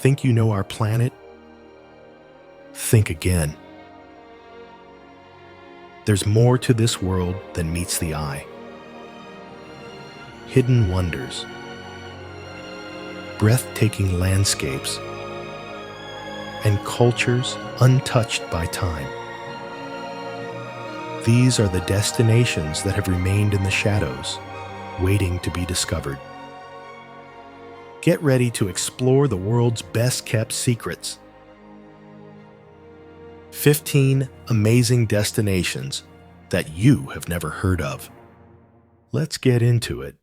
Think you know our planet? Think again. There's more to this world than meets the eye. Hidden wonders, breathtaking landscapes, and cultures untouched by time. These are the destinations that have remained in the shadows, waiting to be discovered. Get ready to explore the world's best-kept secrets. 15 amazing destinations that you have never heard of. Let's get into it.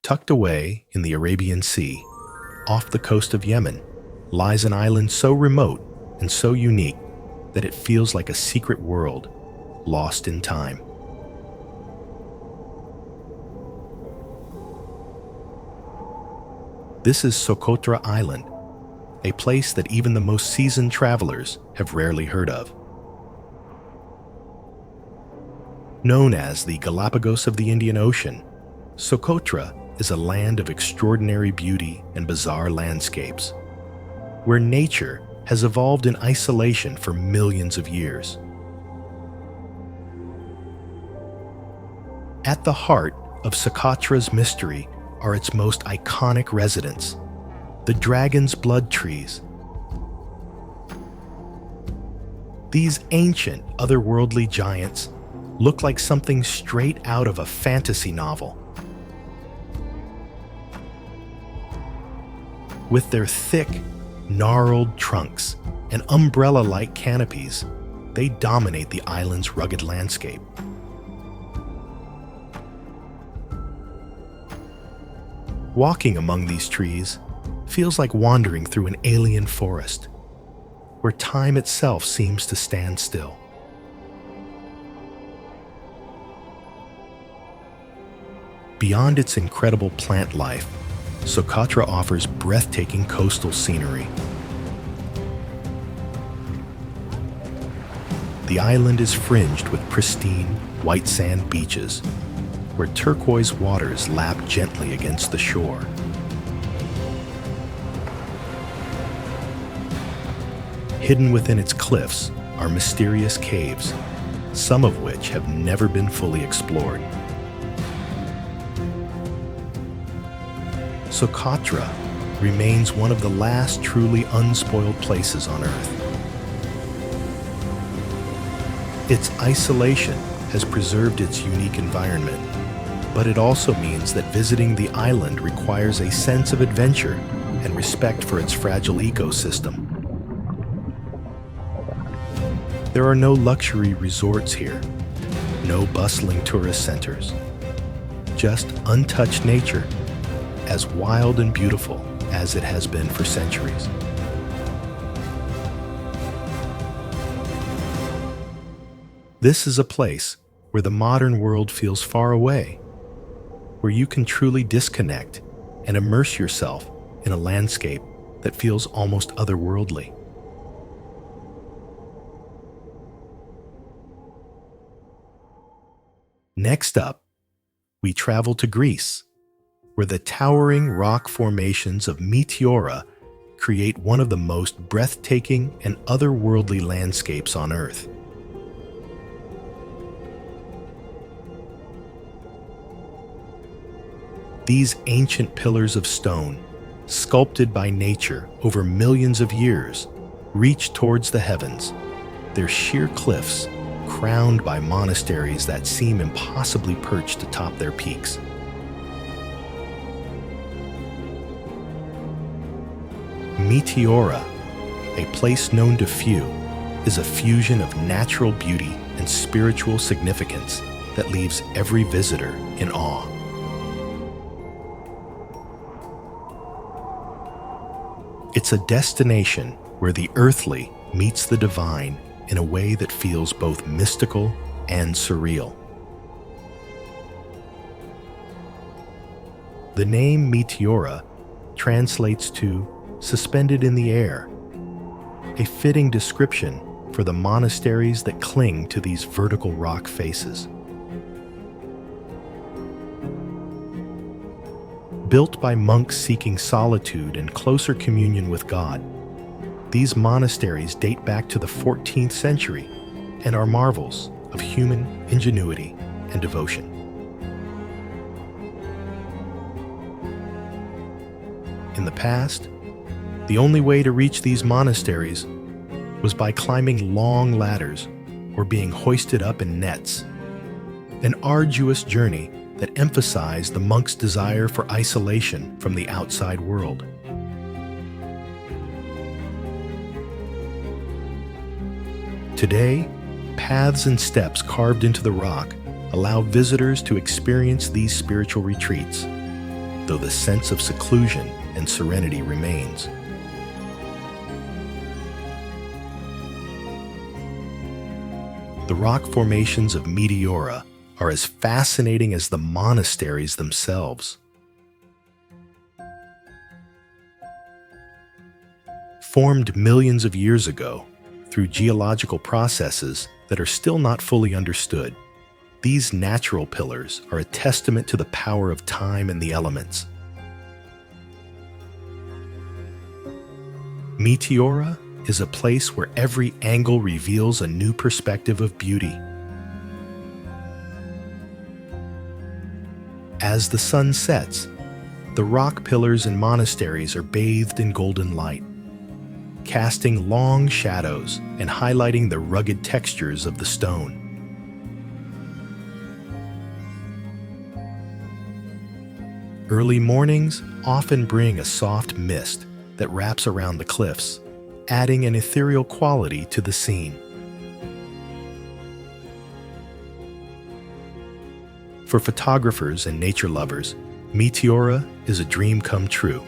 Tucked away in the Arabian Sea, off the coast of Yemen, lies an island so remote and so unique that it feels like a secret world lost in time. This is Socotra Island, a place that even the most seasoned travelers have rarely heard of. Known as the Galapagos of the Indian Ocean, Socotra is a land of extraordinary beauty and bizarre landscapes, where nature has evolved in isolation for millions of years. At the heart of Socotra's mystery are its most iconic residents, the dragon's blood trees. These ancient, otherworldly giants look like something straight out of a fantasy novel. With their thick, gnarled trunks and umbrella-like canopies, they dominate the island's rugged landscape. Walking among these trees feels like wandering through an alien forest, where time itself seems to stand still. Beyond its incredible plant life, Socotra offers breathtaking coastal scenery. The island is fringed with pristine, white sand beaches, where turquoise waters lap gently against the shore. Hidden within its cliffs are mysterious caves, some of which have never been fully explored. Socotra remains one of the last truly unspoiled places on Earth. Its isolation has preserved its unique environment, but it also means that visiting the island requires a sense of adventure and respect for its fragile ecosystem. There are no luxury resorts here, no bustling tourist centers, just untouched nature, as wild and beautiful as it has been for centuries. This is a place where the modern world feels far away, where you can truly disconnect and immerse yourself in a landscape that feels almost otherworldly. Next up, we travel to Greece, where the towering rock formations of Meteora create one of the most breathtaking and otherworldly landscapes on Earth. These ancient pillars of stone, sculpted by nature over millions of years, reach towards the heavens, their sheer cliffs crowned by monasteries that seem impossibly perched atop their peaks. Meteora, a place known to few, is a fusion of natural beauty and spiritual significance that leaves every visitor in awe. It's a destination where the earthly meets the divine in a way that feels both mystical and surreal. The name Meteora translates to suspended in the air, a fitting description for the monasteries that cling to these vertical rock faces. Built by monks seeking solitude and closer communion with God, these monasteries date back to the 14th century and are marvels of human ingenuity and devotion. In the past, the only way to reach these monasteries was by climbing long ladders or being hoisted up in nets, an arduous journey that emphasized the monks' desire for isolation from the outside world. Today, paths and steps carved into the rock allow visitors to experience these spiritual retreats, though the sense of seclusion and serenity remains. The rock formations of Meteora are as fascinating as the monasteries themselves. Formed millions of years ago through geological processes that are still not fully understood, these natural pillars are a testament to the power of time and the elements. Meteora is a place where every angle reveals a new perspective of beauty. As the sun sets, the rock pillars and monasteries are bathed in golden light, casting long shadows and highlighting the rugged textures of the stone. Early mornings often bring a soft mist that wraps around the cliffs, adding an ethereal quality to the scene. For photographers and nature lovers, Meteora is a dream come true.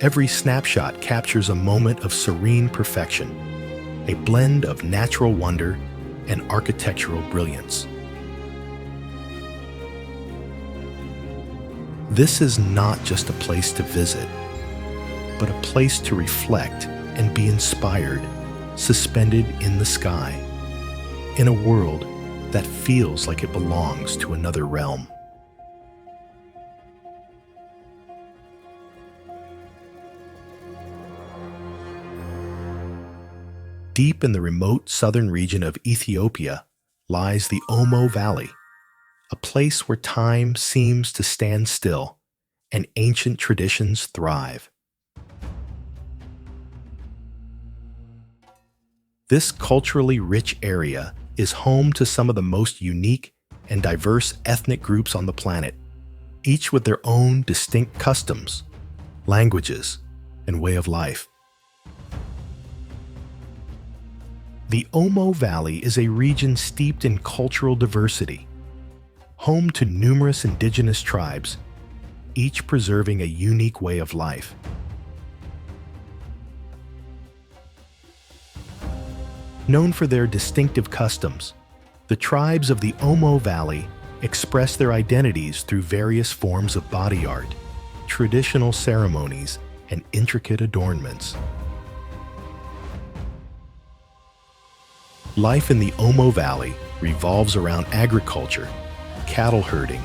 Every snapshot captures a moment of serene perfection, a blend of natural wonder and architectural brilliance. This is not just a place to visit, but a place to reflect and be inspired, suspended in the sky, in a world that feels like it belongs to another realm. Deep in the remote southern region of Ethiopia lies the Omo Valley, a place where time seems to stand still and ancient traditions thrive. This culturally rich area is home to some of the most unique and diverse ethnic groups on the planet, each with their own distinct customs, languages, and way of life. The Omo Valley is a region steeped in cultural diversity, home to numerous indigenous tribes, each preserving a unique way of life. Known for their distinctive customs, the tribes of the Omo Valley express their identities through various forms of body art, traditional ceremonies, and intricate adornments. Life in the Omo Valley revolves around agriculture, cattle herding,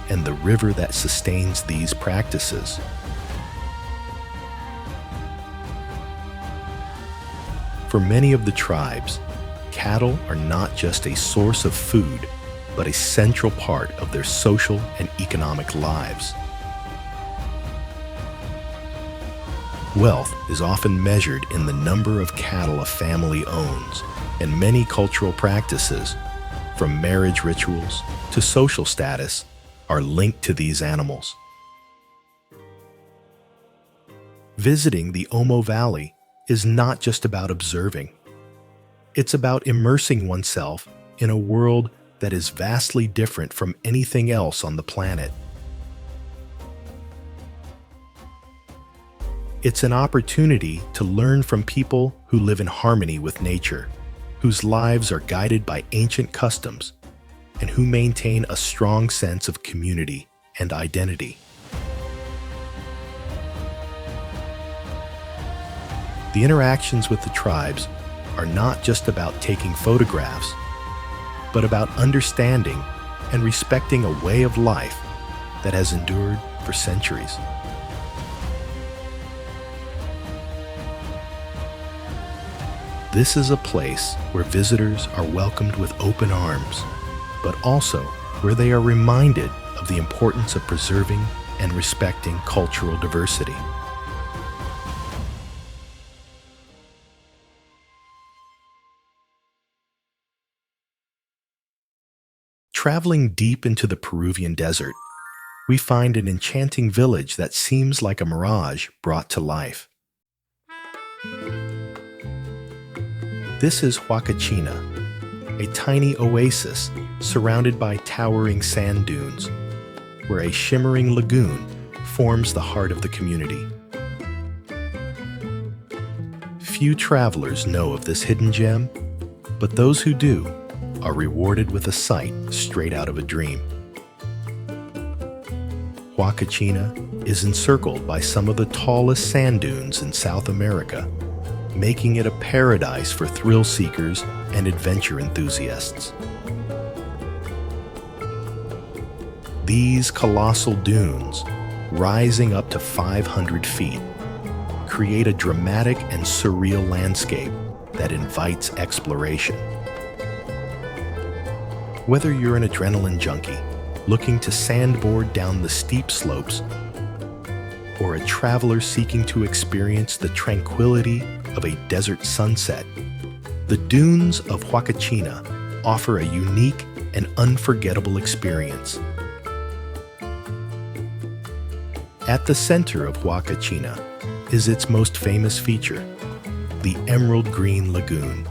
and the river that sustains these practices. For many of the tribes, cattle are not just a source of food, but a central part of their social and economic lives. Wealth is often measured in the number of cattle a family owns, and many cultural practices, from marriage rituals to social status, are linked to these animals. Visiting the Omo Valley is not just about observing. It's about immersing oneself in a world that is vastly different from anything else on the planet. It's an opportunity to learn from people who live in harmony with nature, whose lives are guided by ancient customs, and who maintain a strong sense of community and identity. The interactions with the tribes are not just about taking photographs, but about understanding and respecting a way of life that has endured for centuries. This is a place where visitors are welcomed with open arms, but also where they are reminded of the importance of preserving and respecting cultural diversity. Traveling deep into the Peruvian desert, we find an enchanting village that seems like a mirage brought to life. This is Huacachina, a tiny oasis surrounded by towering sand dunes, where a shimmering lagoon forms the heart of the community. Few travelers know of this hidden gem, but those who do are rewarded with a sight straight out of a dream. Huacachina is encircled by some of the tallest sand dunes in South America, making it a paradise for thrill seekers and adventure enthusiasts. These colossal dunes, rising up to 500 feet, create a dramatic and surreal landscape that invites exploration. Whether you're an adrenaline junkie looking to sandboard down the steep slopes, or a traveler seeking to experience the tranquility of a desert sunset, the dunes of Huacachina offer a unique and unforgettable experience. At the center of Huacachina is its most famous feature, the emerald green lagoon.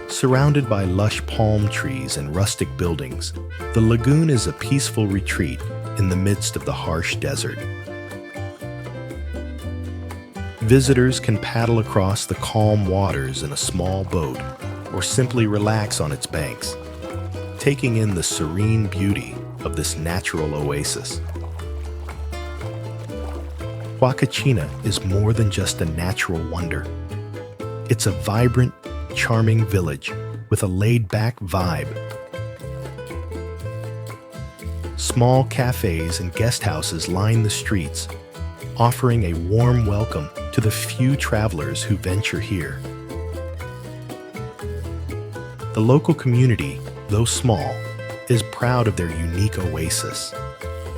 Surrounded by lush palm trees and rustic buildings, the lagoon is a peaceful retreat in the midst of the harsh desert. Visitors can paddle across the calm waters in a small boat or simply relax on its banks, taking in the serene beauty of this natural oasis. Huacachina is more than just a natural wonder. It's a vibrant, charming village with a laid-back vibe. Small cafes and guest houses line the streets, offering a warm welcome to the few travelers who venture here. The local community, though small, is proud of their unique oasis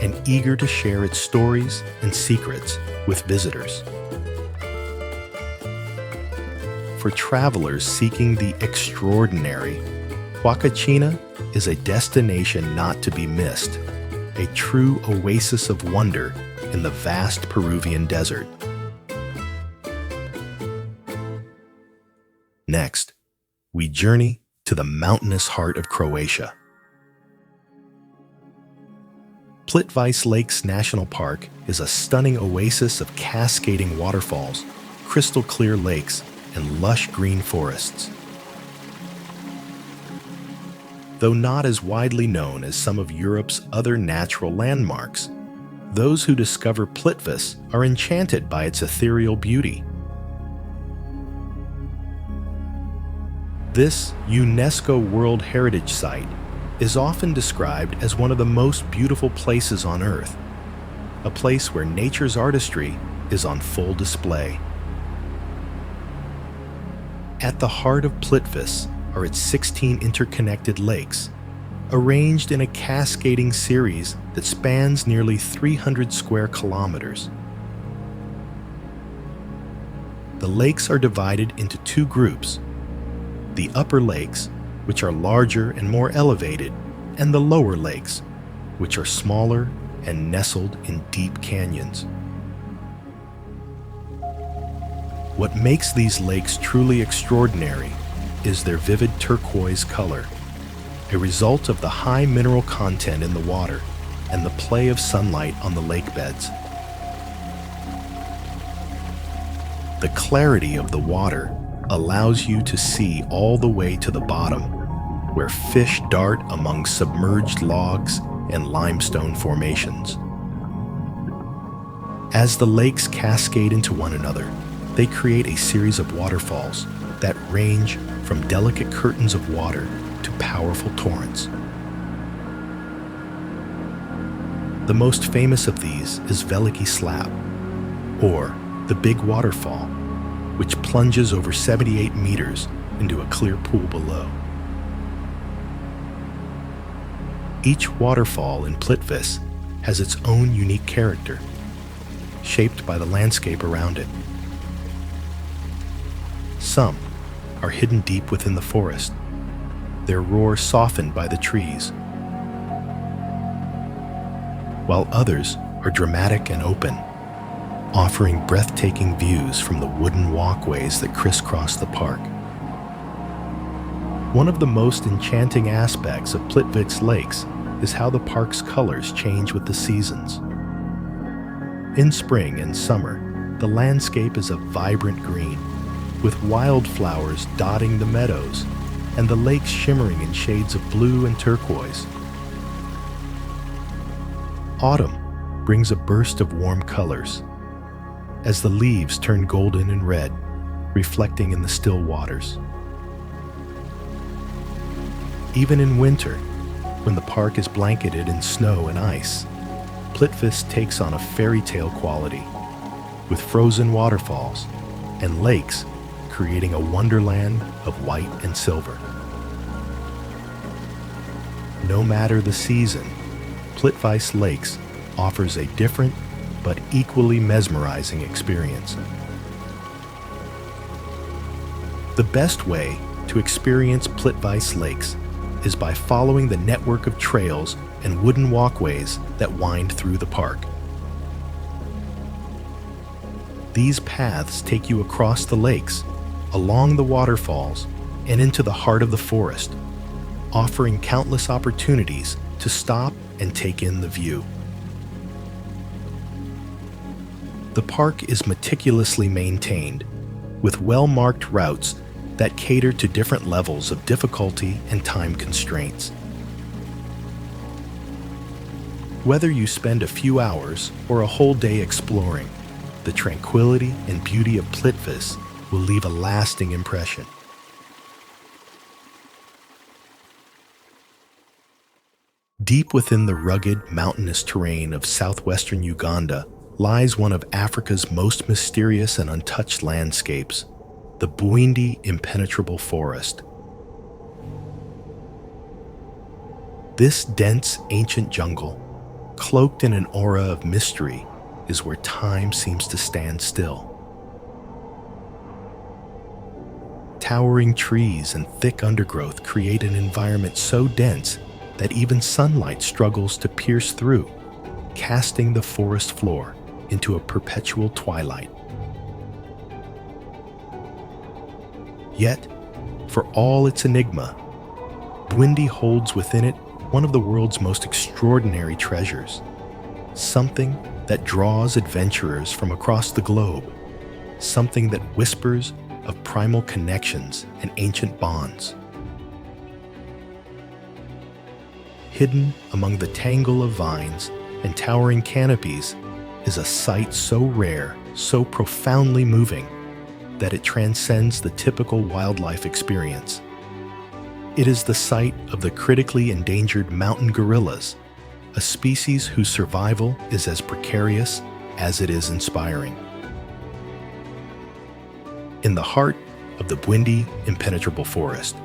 and eager to share its stories and secrets with visitors. For travelers seeking the extraordinary, Huacachina is a destination not to be missed, a true oasis of wonder in the vast Peruvian desert. Next, we journey to the mountainous heart of Croatia. Plitvice Lakes National Park is a stunning oasis of cascading waterfalls, crystal clear lakes, and lush green forests. Though not as widely known as some of Europe's other natural landmarks, those who discover Plitvice are enchanted by its ethereal beauty. This UNESCO World Heritage Site is often described as one of the most beautiful places on Earth, a place where nature's artistry is on full display. At the heart of Plitvice are its 16 interconnected lakes, arranged in a cascading series that spans nearly 300 square kilometers. The lakes are divided into two groups: the upper lakes, which are larger and more elevated, and the lower lakes, which are smaller and nestled in deep canyons. What makes these lakes truly extraordinary is their vivid turquoise color, a result of the high mineral content in the water and the play of sunlight on the lake beds. The clarity of the water allows you to see all the way to the bottom, where fish dart among submerged logs and limestone formations. As the lakes cascade into one another, They create a series of waterfalls that range from delicate curtains of water to powerful torrents. The most famous of these is Veliki Slap, or the Big Waterfall, which plunges over 78 meters into a clear pool below. Each waterfall in Plitvice has its own unique character, shaped by the landscape around it. Some are hidden deep within the forest, their roar softened by the trees, while others are dramatic and open, offering breathtaking views from the wooden walkways that crisscross the park. One of the most enchanting aspects of Plitvice lakes is how the park's colors change with the seasons. In spring and summer, the landscape is a vibrant green, with wildflowers dotting the meadows and the lakes shimmering in shades of blue and turquoise. Autumn brings a burst of warm colors as the leaves turn golden and red, reflecting in the still waters. Even in winter, when the park is blanketed in snow and ice, Plitvice takes on a fairy tale quality, with frozen waterfalls and lakes creating a wonderland of white and silver. No matter the season, Plitvice Lakes offers a different but equally mesmerizing experience. The best way to experience Plitvice Lakes is by following the network of trails and wooden walkways that wind through the park. These paths take you across the lakes, along the waterfalls, and into the heart of the forest, offering countless opportunities to stop and take in the view. The park is meticulously maintained, with well-marked routes that cater to different levels of difficulty and time constraints. Whether you spend a few hours or a whole day exploring, the tranquility and beauty of Plitvice will leave a lasting impression. Deep within the rugged, mountainous terrain of southwestern Uganda lies one of Africa's most mysterious and untouched landscapes, the Bwindi impenetrable forest. This dense, ancient jungle, cloaked in an aura of mystery, is where time seems to stand still. Towering trees and thick undergrowth create an environment so dense that even sunlight struggles to pierce through, casting the forest floor into a perpetual twilight. Yet, for all its enigma, Bwindi holds within it one of the world's most extraordinary treasures, something that draws adventurers from across the globe, something that whispers of primal connections and ancient bonds. Hidden among the tangle of vines and towering canopies is a sight so rare, so profoundly moving, that it transcends the typical wildlife experience. It is the site of the critically endangered mountain gorillas, a species whose survival is as precarious as it is inspiring. In the heart of the Bwindi impenetrable forest,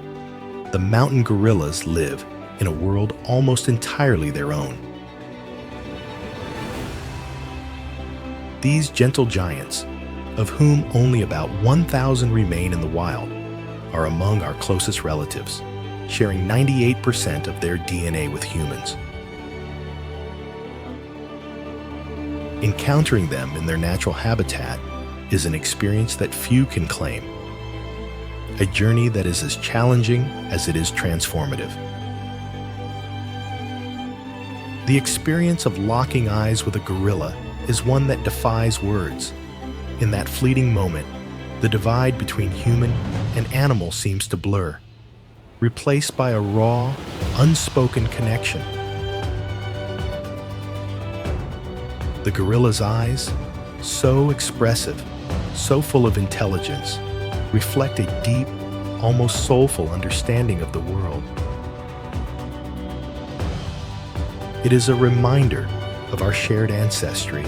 the mountain gorillas live in a world almost entirely their own. These gentle giants, of whom only about 1,000 remain in the wild, are among our closest relatives, sharing 98% of their DNA with humans. Encountering them in their natural habitat is an experience that few can claim, a journey that is as challenging as it is transformative. The experience of locking eyes with a gorilla is one that defies words. In that fleeting moment, the divide between human and animal seems to blur, replaced by a raw, unspoken connection. The gorilla's eyes, so expressive, so full of intelligence, reflect a deep, almost soulful understanding of the world. It is a reminder of our shared ancestry,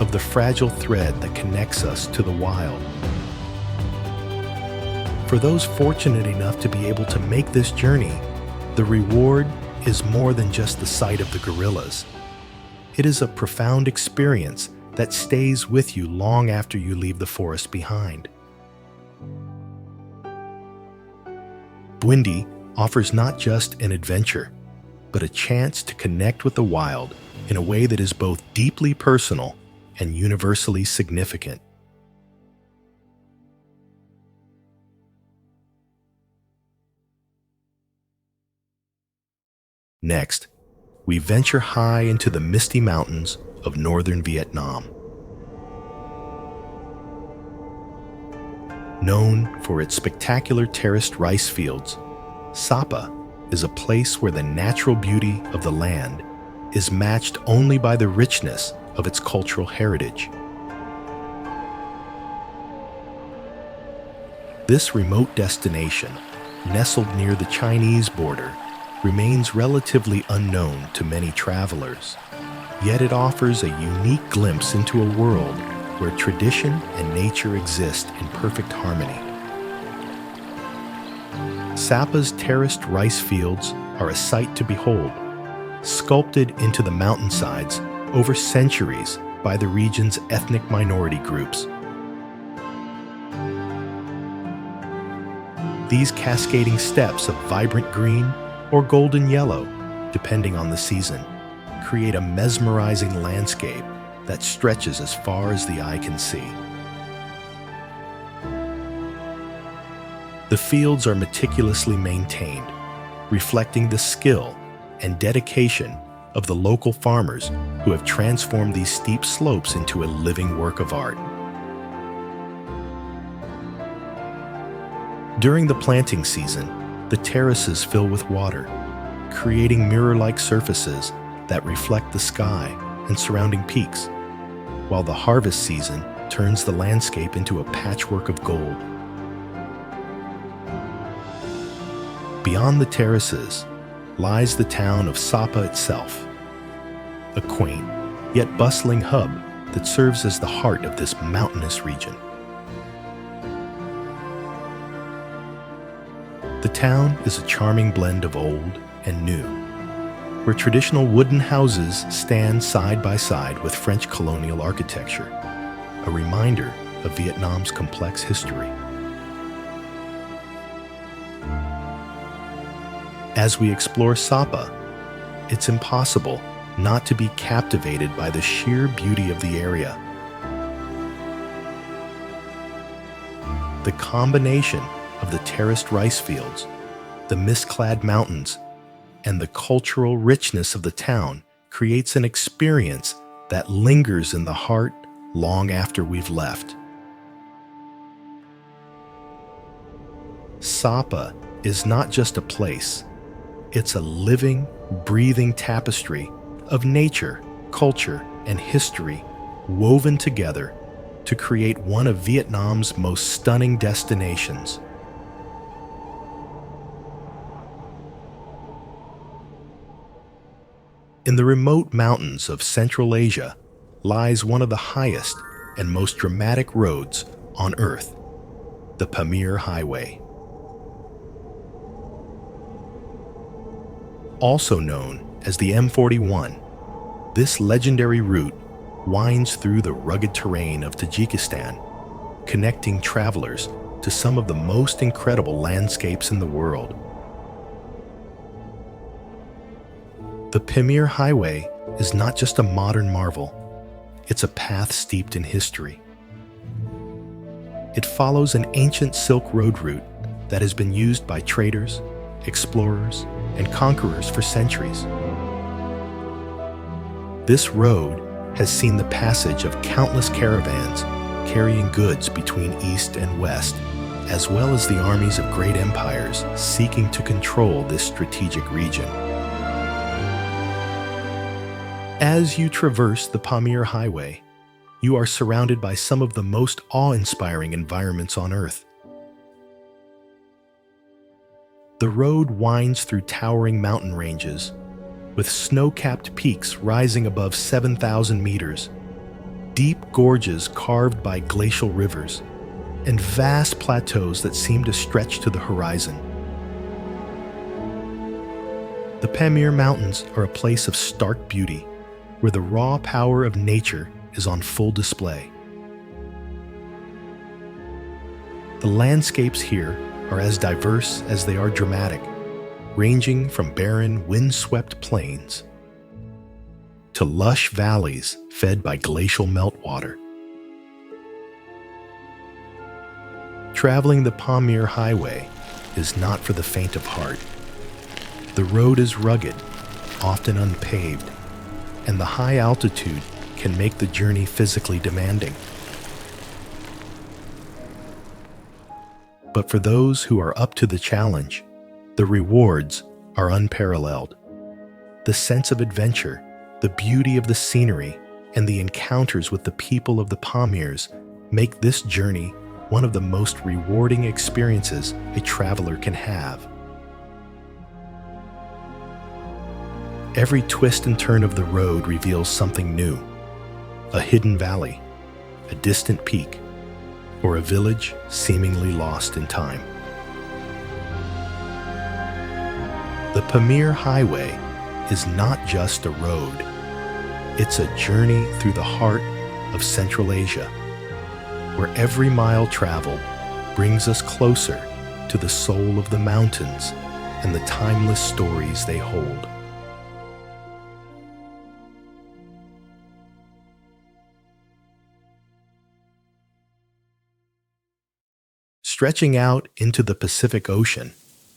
of the fragile thread that connects us to the wild. For those fortunate enough to be able to make this journey, the reward is more than just the sight of the gorillas. It is a profound experience that stays with you long after you leave the forest behind. Bwindi offers not just an adventure, but a chance to connect with the wild in a way that is both deeply personal and universally significant. Next, we venture high into the misty mountains of northern Vietnam. Known for its spectacular terraced rice fields, Sapa is a place where the natural beauty of the land is matched only by the richness of its cultural heritage. This remote destination, nestled near the Chinese border, remains relatively unknown to many travelers, yet it offers a unique glimpse into a world where tradition and nature exist in perfect harmony. Sapa's terraced rice fields are a sight to behold, sculpted into the mountainsides over centuries by the region's ethnic minority groups. These cascading steps of vibrant green or golden yellow, depending on the season, create a mesmerizing landscape that stretches as far as the eye can see. The fields are meticulously maintained, reflecting the skill and dedication of the local farmers who have transformed these steep slopes into a living work of art. During the planting season, the terraces fill with water, creating mirror-like surfaces that reflect the sky and surrounding peaks, while the harvest season turns the landscape into a patchwork of gold. Beyond the terraces lies the town of Sapa itself, a quaint yet bustling hub that serves as the heart of this mountainous region. The town is a charming blend of old and new, where traditional wooden houses stand side by side with French colonial architecture, a reminder of Vietnam's complex history. As we explore Sapa, it's impossible not to be captivated by the sheer beauty of the area. The combination of the terraced rice fields, the mist-clad mountains, and the cultural richness of the town creates an experience that lingers in the heart long after we've left. Sapa is not just a place, it's a living, breathing tapestry of nature, culture, and history woven together to create one of Vietnam's most stunning destinations. In the remote mountains of Central Asia lies one of the highest and most dramatic roads on Earth, the Pamir Highway. Also known as the M41, this legendary route winds through the rugged terrain of Tajikistan, connecting travelers to some of the most incredible landscapes in the world. The Pamir Highway is not just a modern marvel, it's a path steeped in history. It follows an ancient Silk Road route that has been used by traders, explorers, and conquerors for centuries. This road has seen the passage of countless caravans carrying goods between east and west, as well as the armies of great empires seeking to control this strategic region. As you traverse the Pamir Highway, you are surrounded by some of the most awe-inspiring environments on Earth. The road winds through towering mountain ranges, with snow-capped peaks rising above 7,000 meters, deep gorges carved by glacial rivers, and vast plateaus that seem to stretch to the horizon. The Pamir Mountains are a place of stark beauty, where the raw power of nature is on full display. The landscapes here are as diverse as they are dramatic, ranging from barren, wind-swept plains to lush valleys fed by glacial meltwater. Traveling the Pamir Highway is not for the faint of heart. The road is rugged, often unpaved, and the high altitude can make the journey physically demanding. But for those who are up to the challenge, the rewards are unparalleled. The sense of adventure, the beauty of the scenery, and the encounters with the people of the Pamirs make this journey one of the most rewarding experiences a traveler can have. Every twist and turn of the road reveals something new: a hidden valley, a distant peak, or a village seemingly lost in time. The Pamir Highway is not just a road. It's a journey through the heart of Central Asia, where every mile traveled brings us closer to the soul of the mountains and the timeless stories they hold. Stretching out into the Pacific Ocean,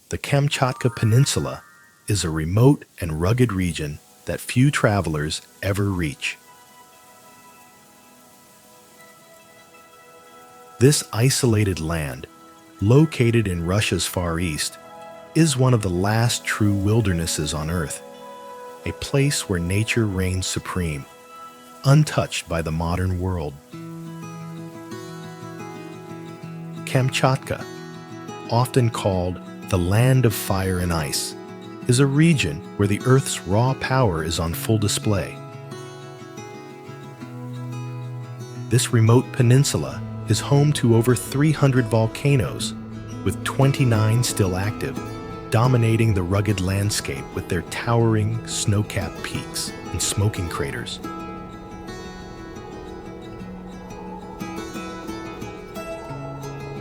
the Kamchatka Peninsula is a remote and rugged region that few travelers ever reach. This isolated land, located in Russia's Far East, is one of the last true wildernesses on Earth, a place where nature reigns supreme, untouched by the modern world. Kamchatka, often called the Land of Fire and Ice, is a region where the Earth's raw power is on full display. This remote peninsula is home to over 300 volcanoes, with 29 still active, dominating the rugged landscape with their towering snow-capped peaks and smoking craters.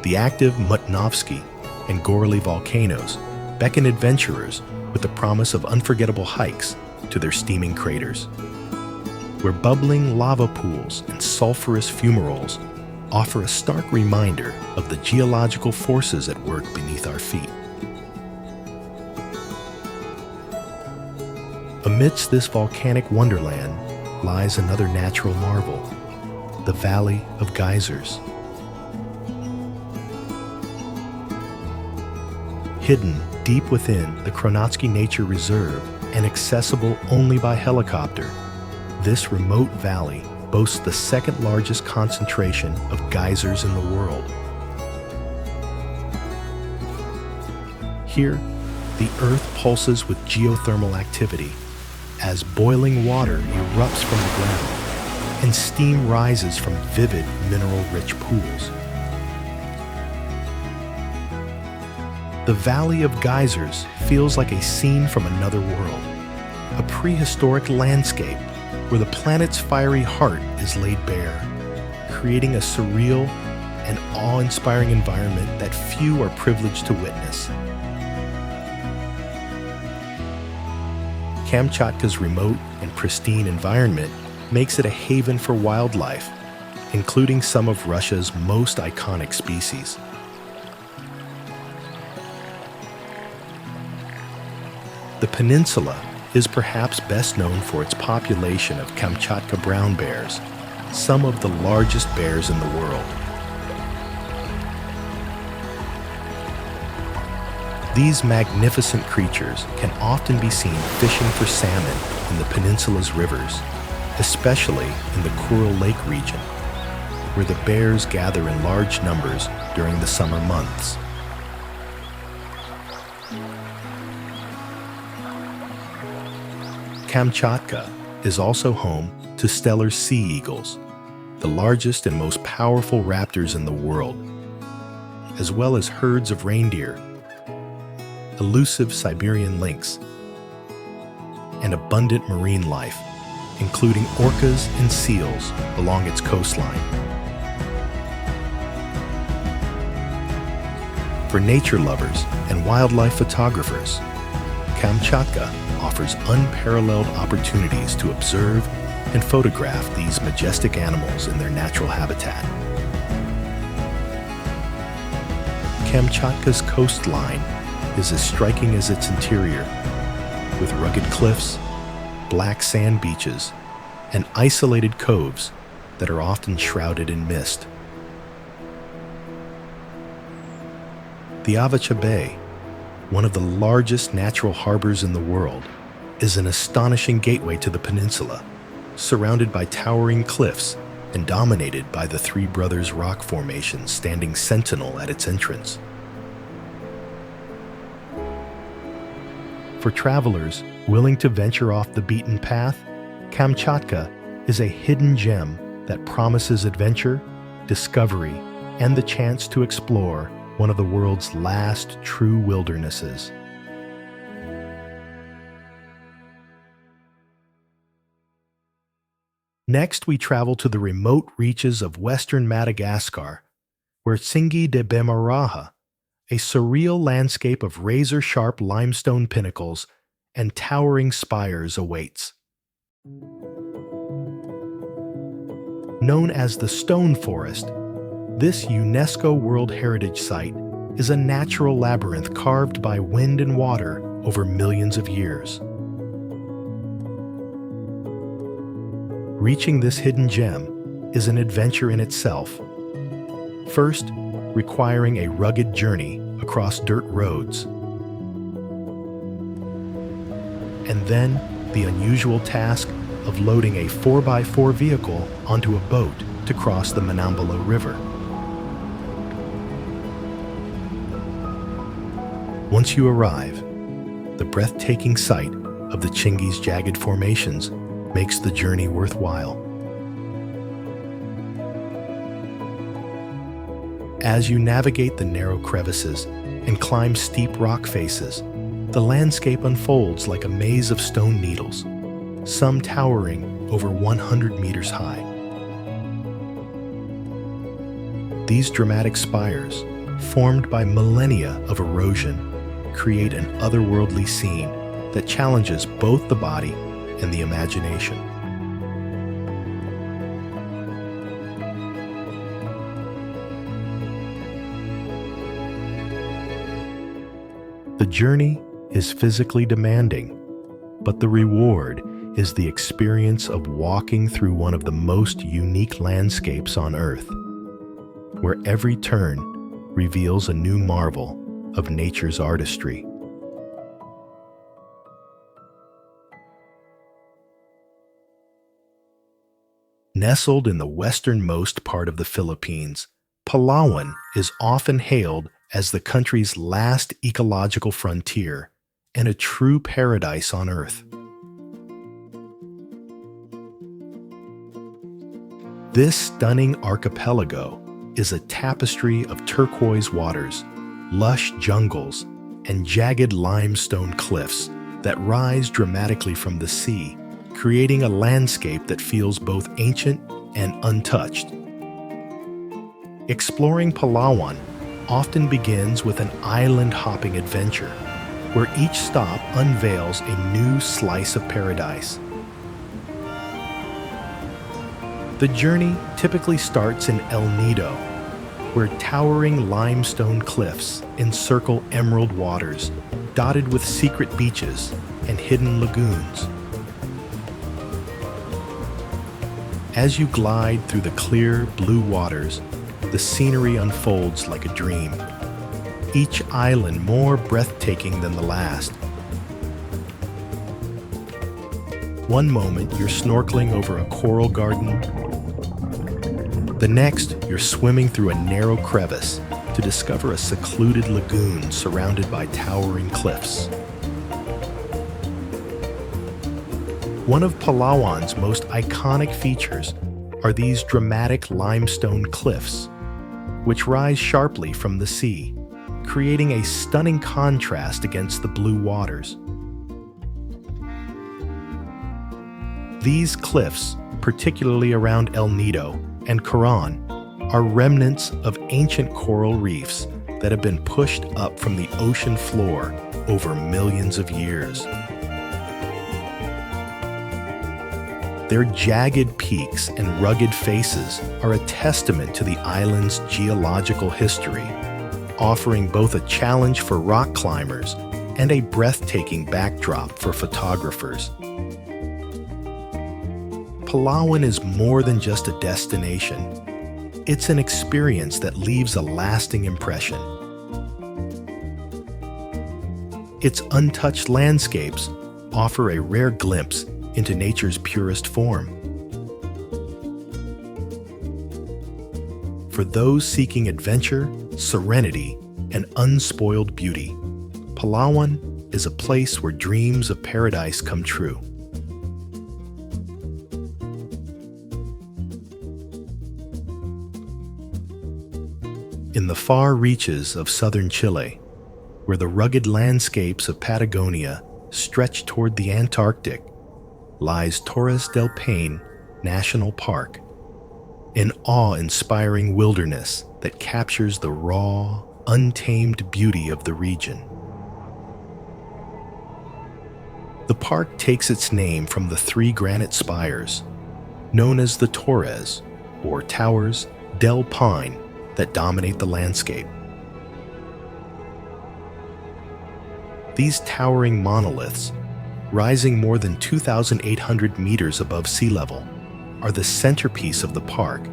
The active Mutnovsky and Gorely volcanoes beckon adventurers with the promise of unforgettable hikes to their steaming craters, where bubbling lava pools and sulfurous fumaroles offer a stark reminder of the geological forces at work beneath our feet. Amidst this volcanic wonderland lies another natural marvel, the Valley of Geysers. Hidden deep within the Kronotsky Nature Reserve and accessible only by helicopter, this remote valley boasts the second largest concentration of geysers in the world. Here, the Earth pulses with geothermal activity as boiling water erupts from the ground and steam rises from vivid mineral-rich pools. The Valley of Geysers feels like a scene from another world, a prehistoric landscape where the planet's fiery heart is laid bare, creating a surreal and awe-inspiring environment that few are privileged to witness. Kamchatka's remote and pristine environment makes it a haven for wildlife, including some of Russia's most iconic species. The peninsula is perhaps best known for its population of Kamchatka brown bears, some of the largest bears in the world. These magnificent creatures can often be seen fishing for salmon in the peninsula's rivers, especially in the Coral Lake region, where the bears gather in large numbers during the summer months. Kamchatka is also home to stellar sea eagles, the largest and most powerful raptors in the world, as well as herds of reindeer, elusive Siberian lynx, and abundant marine life, including orcas and seals along its coastline. For nature lovers and wildlife photographers, Kamchatka offers unparalleled opportunities to observe and photograph these majestic animals in their natural habitat. Kamchatka's coastline is as striking as its interior, with rugged cliffs, black sand beaches, and isolated coves that are often shrouded in mist. The Avacha Bay, one of the largest natural harbors in the world, is an astonishing gateway to the peninsula, surrounded by towering cliffs and dominated by the Three Brothers rock formation standing sentinel at its entrance. For travelers willing to venture off the beaten path, Kamchatka is a hidden gem that promises adventure, discovery, and the chance to explore one of the world's last true wildernesses. Next, we travel to the remote reaches of western Madagascar, where Tsingy De Bemaraha, a surreal landscape of razor-sharp limestone pinnacles and towering spires, awaits. Known as the Stone Forest, this UNESCO World Heritage Site is a natural labyrinth carved by wind and water over millions of years. Reaching this hidden gem is an adventure in itself. First, requiring a rugged journey across dirt roads. And then, the unusual task of loading a 4x4 vehicle onto a boat to cross the Manambalo River. Once you arrive, the breathtaking sight of the Tsingy's jagged formations makes the journey worthwhile. As you navigate the narrow crevices and climb steep rock faces, the landscape unfolds like a maze of stone needles, some towering over 100 meters high. These dramatic spires, formed by millennia of erosion, create an otherworldly scene that challenges both the body and the imagination. The journey is physically demanding, but the reward is the experience of walking through one of the most unique landscapes on Earth, where every turn reveals a new marvel of nature's artistry. Nestled in the westernmost part of the Philippines, Palawan is often hailed as the country's last ecological frontier and a true paradise on Earth. This stunning archipelago is a tapestry of turquoise waters, lush jungles, and jagged limestone cliffs that rise dramatically from the sea, creating a landscape that feels both ancient and untouched. Exploring Palawan often begins with an island-hopping adventure, where each stop unveils a new slice of paradise. The journey typically starts in El Nido, where towering limestone cliffs encircle emerald waters, dotted with secret beaches and hidden lagoons. As you glide through the clear blue waters, the scenery unfolds like a dream, each island more breathtaking than the last. One moment you're snorkeling over a coral garden, The next, you're swimming through a narrow crevice to discover a secluded lagoon surrounded by towering cliffs. One of Palawan's most iconic features are these dramatic limestone cliffs, which rise sharply from the sea, creating a stunning contrast against the blue waters. These cliffs, particularly around El Nido and Coron, are remnants of ancient coral reefs that have been pushed up from the ocean floor over millions of years. Their jagged peaks and rugged faces are a testament to the island's geological history, offering both a challenge for rock climbers and a breathtaking backdrop for photographers. Palawan is more than just a destination. It's an experience that leaves a lasting impression. Its untouched landscapes offer a rare glimpse into nature's purest form. For those seeking adventure, serenity, and unspoiled beauty, Palawan is a place where dreams of paradise come true. In the far reaches of southern Chile, where the rugged landscapes of Patagonia stretch toward the Antarctic, lies Torres del Paine National Park, an awe-inspiring wilderness that captures the raw, untamed beauty of the region. The park takes its name from the three granite spires, known as the Torres, or Towers del Paine, that dominate the landscape. These towering monoliths, rising more than 2,800 meters above sea level, are the centerpiece of the park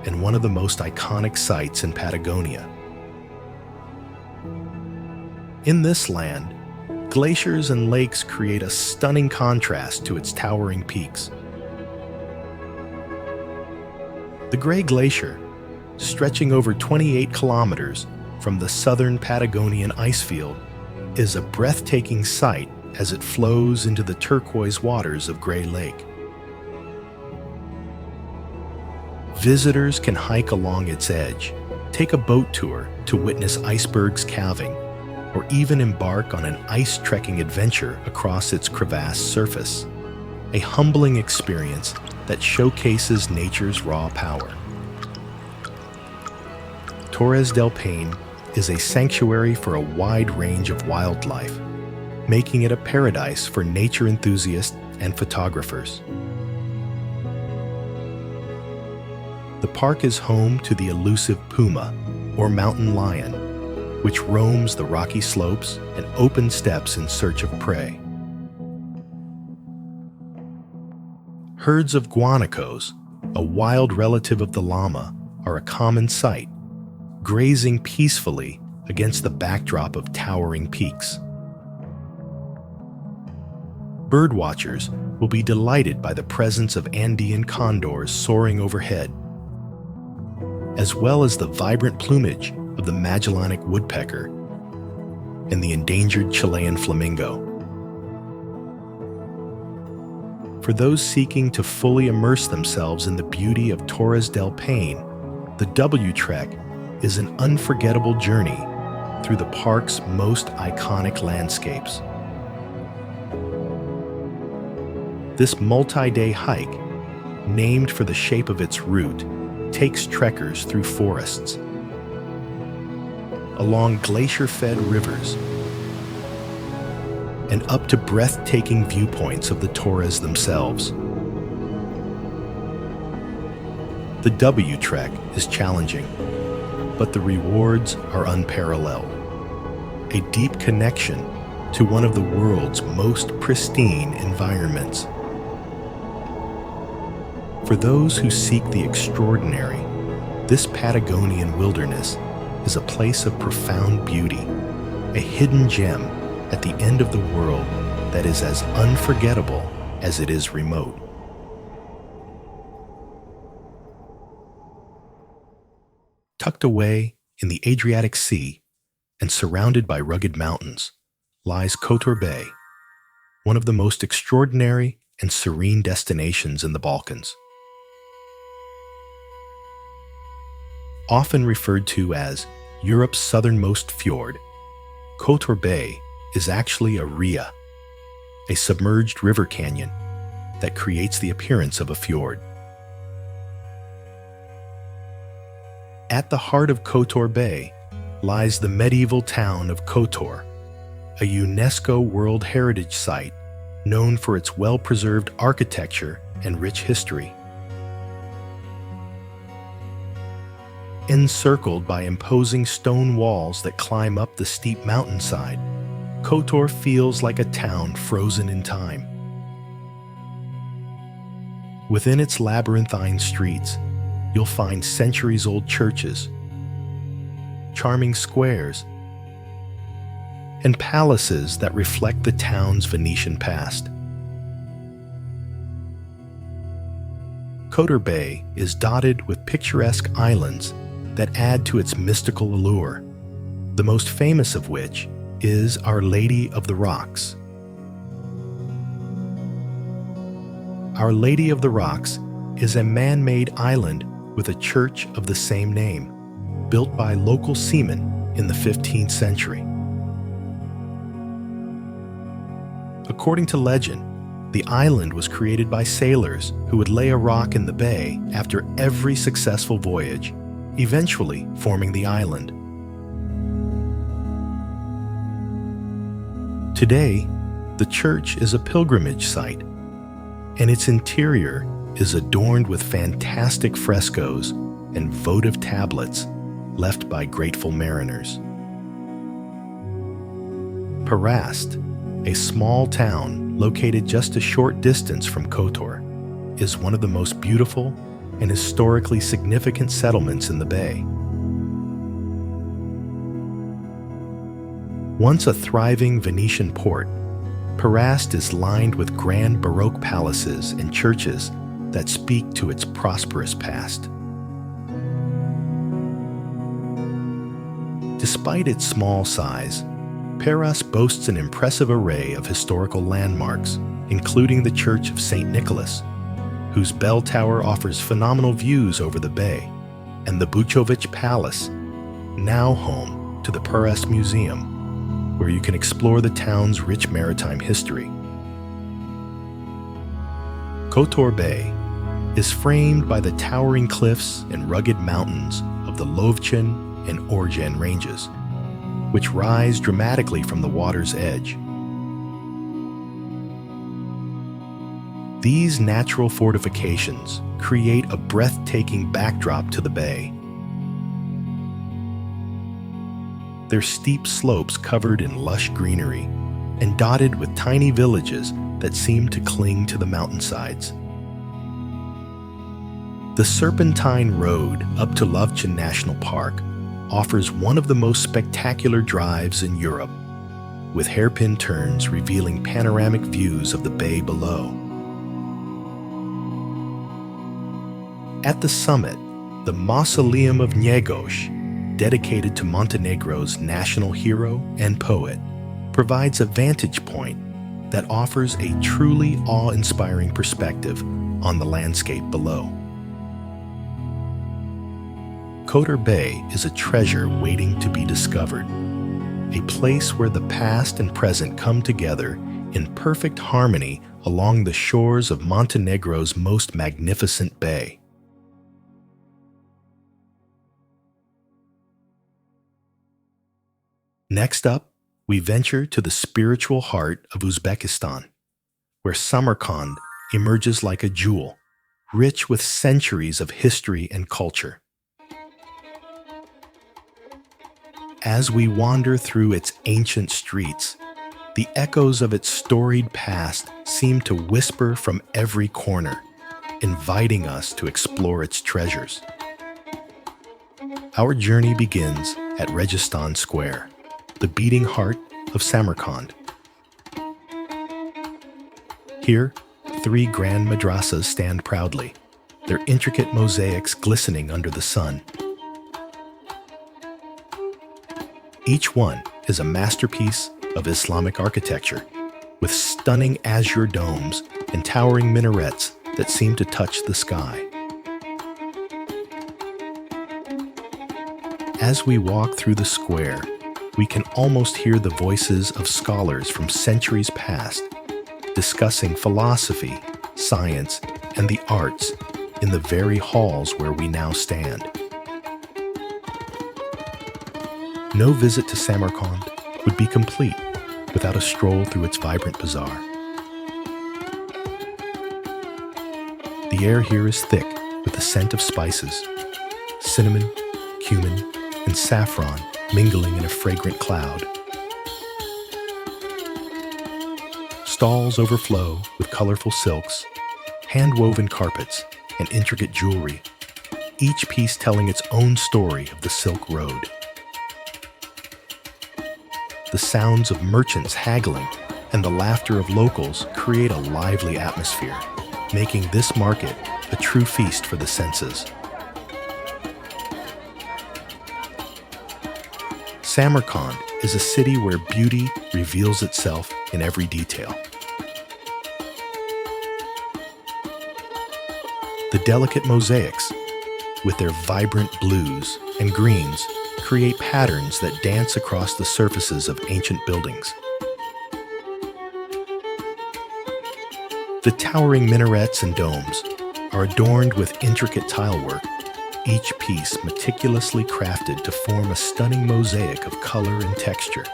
and one of the most iconic sites in Patagonia. In this land, glaciers and lakes create a stunning contrast to its towering peaks. The Gray Glacier, stretching over 28 kilometers from the southern Patagonian icefield, is a breathtaking sight as it flows into the turquoise waters of Gray Lake. Visitors can hike along its edge, take a boat tour to witness icebergs calving, or even embark on an ice trekking adventure across its crevassed surface, a humbling experience that showcases nature's raw power. Torres del Paine is a sanctuary for a wide range of wildlife, making it a paradise for nature enthusiasts and photographers. The park is home to the elusive puma, or mountain lion, which roams the rocky slopes and open steppes in search of prey. Herds of guanacos, a wild relative of the llama, are a common sight, grazing peacefully against the backdrop of towering peaks. Birdwatchers will be delighted by the presence of Andean condors soaring overhead, as well as the vibrant plumage of the Magellanic woodpecker and the endangered Chilean flamingo. For those seeking to fully immerse themselves in the beauty of Torres del Paine, the W Trek is an unforgettable journey through the park's most iconic landscapes. This multi-day hike, named for the shape of its route, takes trekkers through forests, along glacier-fed rivers, and up to breathtaking viewpoints of the Torres themselves. The W Trek is challenging, but the rewards are unparalleled. A deep connection to one of the world's most pristine environments. For those who seek the extraordinary, this Patagonian wilderness is a place of profound beauty, a hidden gem at the end of the world that is as unforgettable as it is remote. Tucked away in the Adriatic Sea and surrounded by rugged mountains, lies Kotor Bay, one of the most extraordinary and serene destinations in the Balkans. Often referred to as Europe's southernmost fjord, Kotor Bay is actually a ria, a submerged river canyon that creates the appearance of a fjord. At the heart of Kotor Bay lies the medieval town of Kotor, a UNESCO World Heritage Site known for its well-preserved architecture and rich history. Encircled by imposing stone walls that climb up the steep mountainside, Kotor feels like a town frozen in time. Within its labyrinthine streets, you'll find centuries-old churches, charming squares, and palaces that reflect the town's Venetian past. Kotor Bay is dotted with picturesque islands that add to its mystical allure, the most famous of which is Our Lady of the Rocks. Our Lady of the Rocks is a man-made island with a church of the same name, built by local seamen in the 15th century. According to legend, the island was created by sailors who would lay a rock in the bay after every successful voyage, eventually forming the island. Today, the church is a pilgrimage site, and its interior is adorned with fantastic frescoes and votive tablets left by grateful mariners. Perast, a small town located just a short distance from Kotor, is one of the most beautiful and historically significant settlements in the bay. Once a thriving Venetian port, Perast is lined with grand Baroque palaces and churches that speak to its prosperous past. Despite its small size, Perast boasts an impressive array of historical landmarks, including the Church of St. Nicholas, whose bell tower offers phenomenal views over the bay, and the Bucovich Palace, now home to the Perast Museum, where you can explore the town's rich maritime history. Kotor Bay is framed by the towering cliffs and rugged mountains of the Lovchen and Orgen ranges, which rise dramatically from the water's edge. These natural fortifications create a breathtaking backdrop to the bay. Their steep slopes covered in lush greenery and dotted with tiny villages that seem to cling to the mountainsides. The Serpentine Road up to Lovchen National Park offers one of the most spectacular drives in Europe, with hairpin turns revealing panoramic views of the bay below. At the summit, the Mausoleum of Njegoš, dedicated to Montenegro's national hero and poet, provides a vantage point that offers a truly awe-inspiring perspective on the landscape below. Kotor Bay is a treasure waiting to be discovered, a place where the past and present come together in perfect harmony along the shores of Montenegro's most magnificent bay. Next up, we venture to the spiritual heart of Uzbekistan, where Samarqand emerges like a jewel, rich with centuries of history and culture. As we wander through its ancient streets, the echoes of its storied past seem to whisper from every corner, inviting us to explore its treasures. Our journey begins at Registan Square, the beating heart of Samarkand. Here, 3 grand madrasas stand proudly, their intricate mosaics glistening under the sun. Each one is a masterpiece of Islamic architecture, with stunning azure domes and towering minarets that seem to touch the sky. As we walk through the square, we can almost hear the voices of scholars from centuries past, discussing philosophy, science, and the arts in the very halls where we now stand. No visit to Samarkand would be complete without a stroll through its vibrant bazaar. The air here is thick with the scent of spices, cinnamon, cumin, and saffron mingling in a fragrant cloud. Stalls overflow with colorful silks, hand-woven carpets, and intricate jewelry, each piece telling its own story of the Silk Road. The sounds of merchants haggling and the laughter of locals create a lively atmosphere, making this market a true feast for the senses. Samarkand is a city where beauty reveals itself in every detail. The delicate mosaics, with their vibrant blues and greens, create patterns that dance across the surfaces of ancient buildings. The towering minarets and domes are adorned with intricate tilework, each piece meticulously crafted to form a stunning mosaic of color and texture.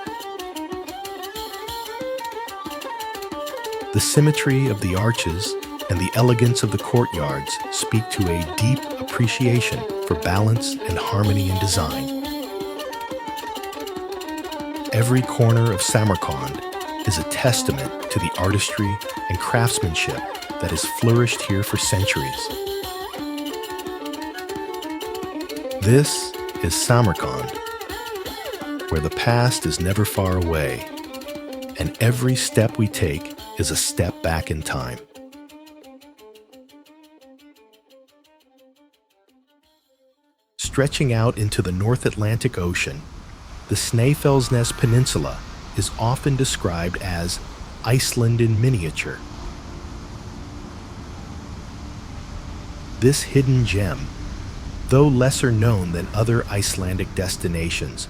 The symmetry of the arches and the elegance of the courtyards speak to a deep appreciation for balance and harmony in design. Every corner of Samarkand is a testament to the artistry and craftsmanship that has flourished here for centuries. This is Samarkand, where the past is never far away, and every step we take is a step back in time. Stretching out into the North Atlantic Ocean, the Snaefellsnes Peninsula is often described as Iceland in miniature. This hidden gem, though lesser known than other Icelandic destinations,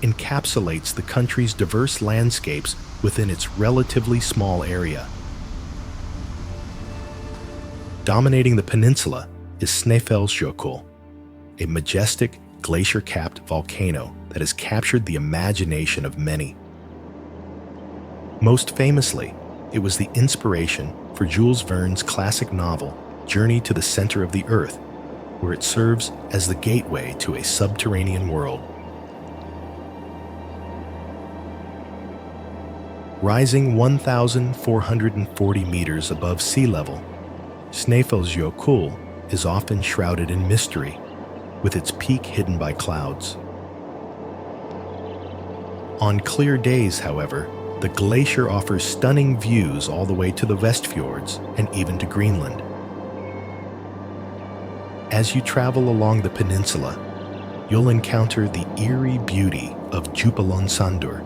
encapsulates the country's diverse landscapes within its relatively small area. Dominating the peninsula is Snaefellsnes, a majestic glacier-capped volcano that has captured the imagination of many. Most famously, it was the inspiration for Jules Verne's classic novel, Journey to the Center of the Earth, where it serves as the gateway to a subterranean world. Rising 1,440 meters above sea level, Snaefellsnes is often shrouded in mystery, with its peak hidden by clouds. On clear days, however, the glacier offers stunning views all the way to the Westfjords and even to Greenland. As you travel along the peninsula, you'll encounter the eerie beauty of Djupalonsandur,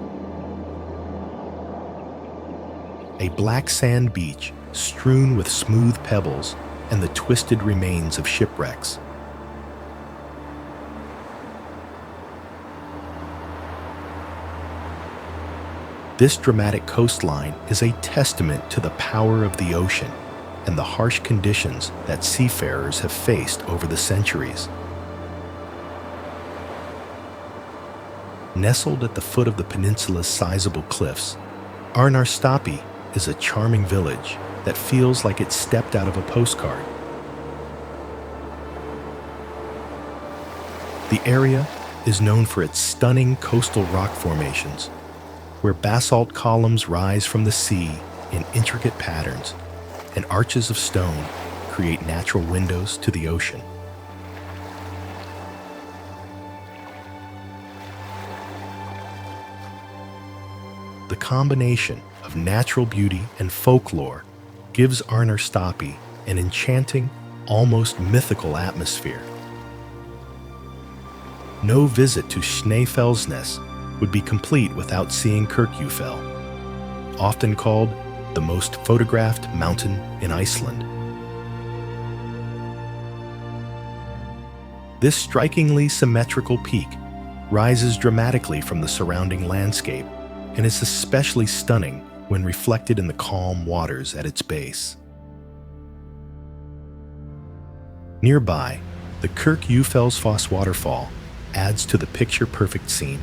a black sand beach strewn with smooth pebbles and the twisted remains of shipwrecks. This dramatic coastline is a testament to the power of the ocean and the harsh conditions that seafarers have faced over the centuries. Nestled at the foot of the peninsula's sizable cliffs, Arnarstapi is a charming village that feels like it stepped out of a postcard. The area is known for its stunning coastal rock formations, where basalt columns rise from the sea in intricate patterns, and arches of stone create natural windows to the ocean. The combination of natural beauty and folklore gives Arnarstapi an enchanting, almost mythical atmosphere. No visit to Snaefellsnes would be complete without seeing Kirkjufell, often called the most photographed mountain in Iceland. This strikingly symmetrical peak rises dramatically from the surrounding landscape and is especially stunning when reflected in the calm waters at its base. Nearby, the Kirkjufellsfoss waterfall adds to the picture-perfect scene,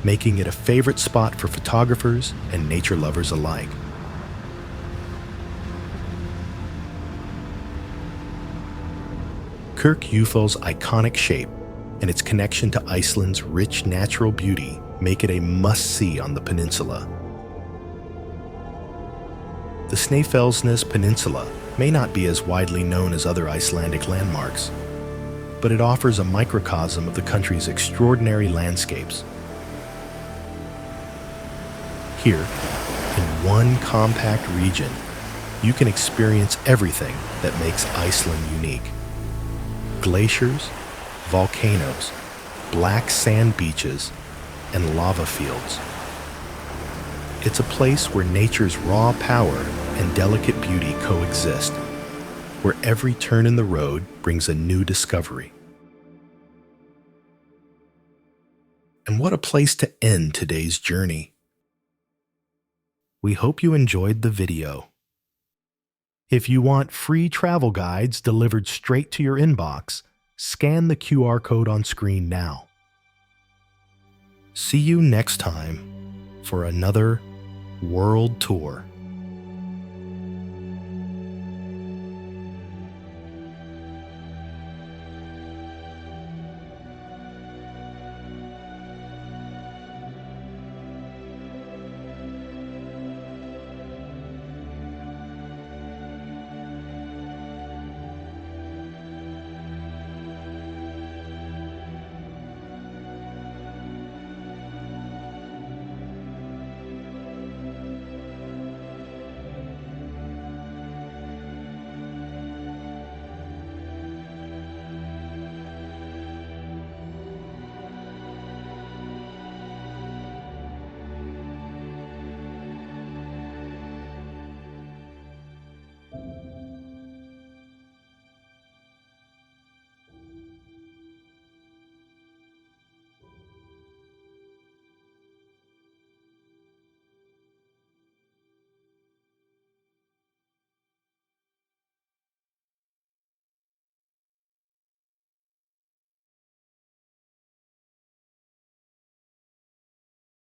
making it a favorite spot for photographers and nature lovers alike. Kirkjufell's iconic shape and its connection to Iceland's rich natural beauty make it a must-see on the peninsula. The Snaefellsnes Peninsula may not be as widely known as other Icelandic landmarks, but it offers a microcosm of the country's extraordinary landscapes. Here, in one compact region, you can experience everything that makes Iceland unique. Glaciers, volcanoes, black sand beaches, and lava fields. It's a place where nature's raw power and delicate beauty coexist, where every turn in the road brings a new discovery. And what a place to end today's journey. We hope you enjoyed the video. If you want free travel guides delivered straight to your inbox, scan the QR code on screen now. See you next time for another world tour.